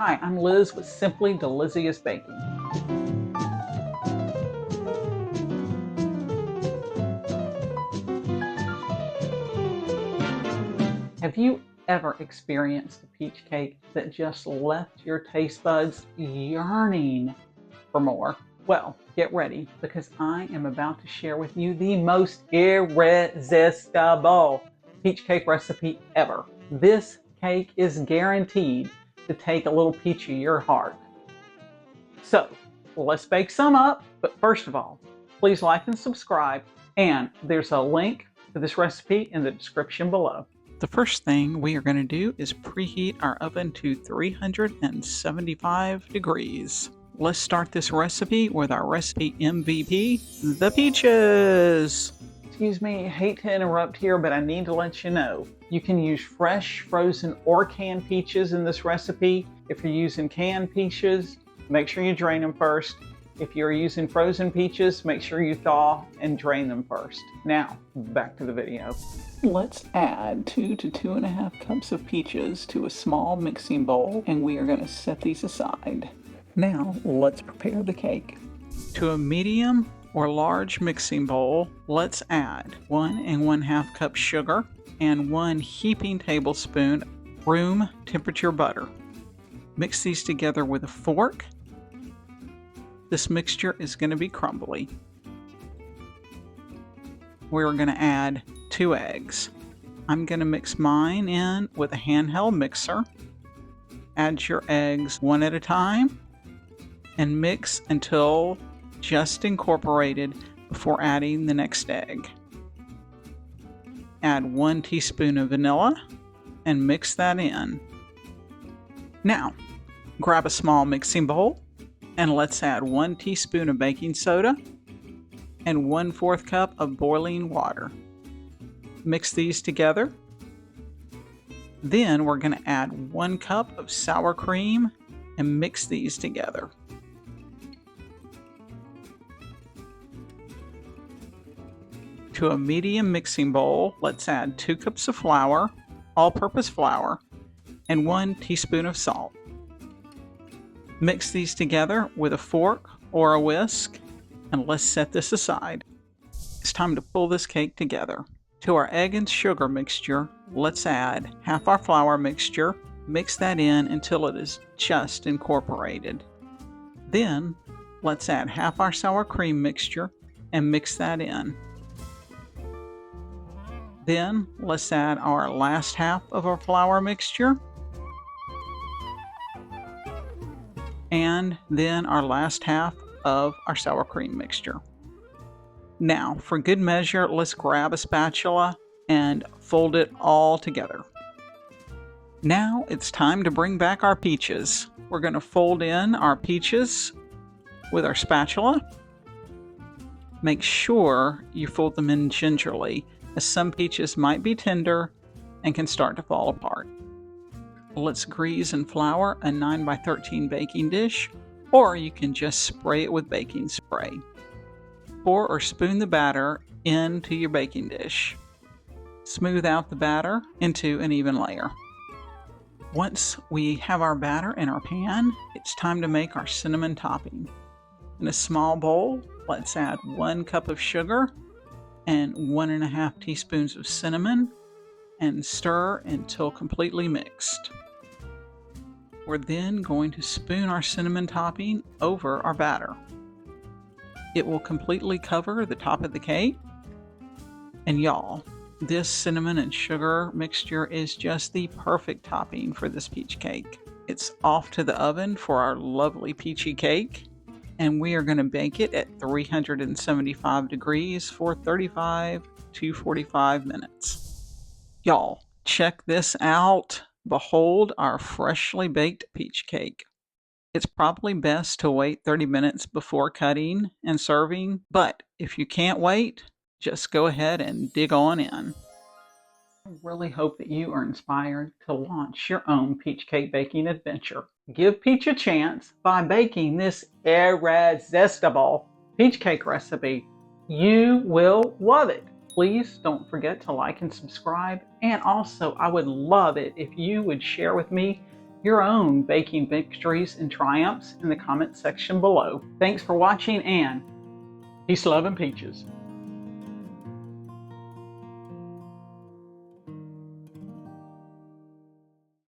Hi, I'm Liz with Simply Delicious Baking. Have you ever experienced a peach cake that just left your taste buds yearning for more? Well, get ready because I am about to share with you the most irresistible peach cake recipe ever. This cake is guaranteed to take a little peach of your heart. So let's bake some up, but first of all, please like and subscribe, and there's a link to this recipe in the description below. The first thing we are going to do is preheat our oven to 375 degrees. Let's start this recipe with our recipe MVP, the peaches. Excuse me, I hate to interrupt here, but I need to let you know, you can use fresh, frozen, or canned peaches in this recipe. If you're using canned peaches, make sure you drain them first. If you're using frozen peaches, make sure you thaw and drain them first. Now, back to the video. Let's add 2 to 2.5 cups of peaches to a small mixing bowl, and we are going to set these aside. Now, let's prepare the cake. To a medium or large mixing bowl, let's add 1 1/2 cup sugar and 1 heaping tablespoon room temperature butter. Mix these together with a fork. This mixture is going to be crumbly. We're going to add 2 eggs. I'm going to mix mine in with a handheld mixer. Add your eggs one at a time and mix until just incorporated before adding the next egg. Add 1 teaspoon of vanilla and mix that in. Now, grab a small mixing bowl and let's add 1 teaspoon of baking soda and 1/4 cup of boiling water. Mix these together. Then we're going to add 1 cup of sour cream and mix these together. To a medium mixing bowl, let's add 2 cups of flour, all-purpose flour, and 1 teaspoon of salt. Mix these together with a fork or a whisk, and let's set this aside. It's time to pull this cake together. To our egg and sugar mixture, let's add half our flour mixture. Mix that in until it is just incorporated. Then, let's add half our sour cream mixture and mix that in. Then, let's add our last half of our flour mixture. And then our last half of our sour cream mixture. Now, for good measure, let's grab a spatula and fold it all together. Now it's time to bring back our peaches. We're going to fold in our peaches with our spatula. Make sure you fold them in gingerly, as some peaches might be tender and can start to fall apart. Let's grease and flour a 9x13 baking dish, or you can just spray it with baking spray. Pour or spoon the batter into your baking dish. Smooth out the batter into an even layer. Once we have our batter in our pan, it's time to make our cinnamon topping. In a small bowl, let's add 1 cup of sugar and 1.5 teaspoons of cinnamon and stir until completely mixed. We're then going to spoon our cinnamon topping over our batter. It will completely cover the top of the cake. And y'all, this cinnamon and sugar mixture is just the perfect topping for this peach cake. It's off to the oven for our lovely peachy cake, and we are going to bake it at 375 degrees for 35 to 45 minutes. Y'all, check this out. Behold our freshly baked peach cake. It's probably best to wait 30 minutes before cutting and serving, but if you can't wait, just go ahead and dig on in. I really hope that you are inspired to launch your own peach cake baking adventure. Give peach a chance by baking this irresistible peach cake recipe. You will love it. Please don't forget to like and subscribe. And also, I would love it if you would share with me your own baking victories and triumphs in the comments section below. Thanks for watching, and peace, love, and peaches.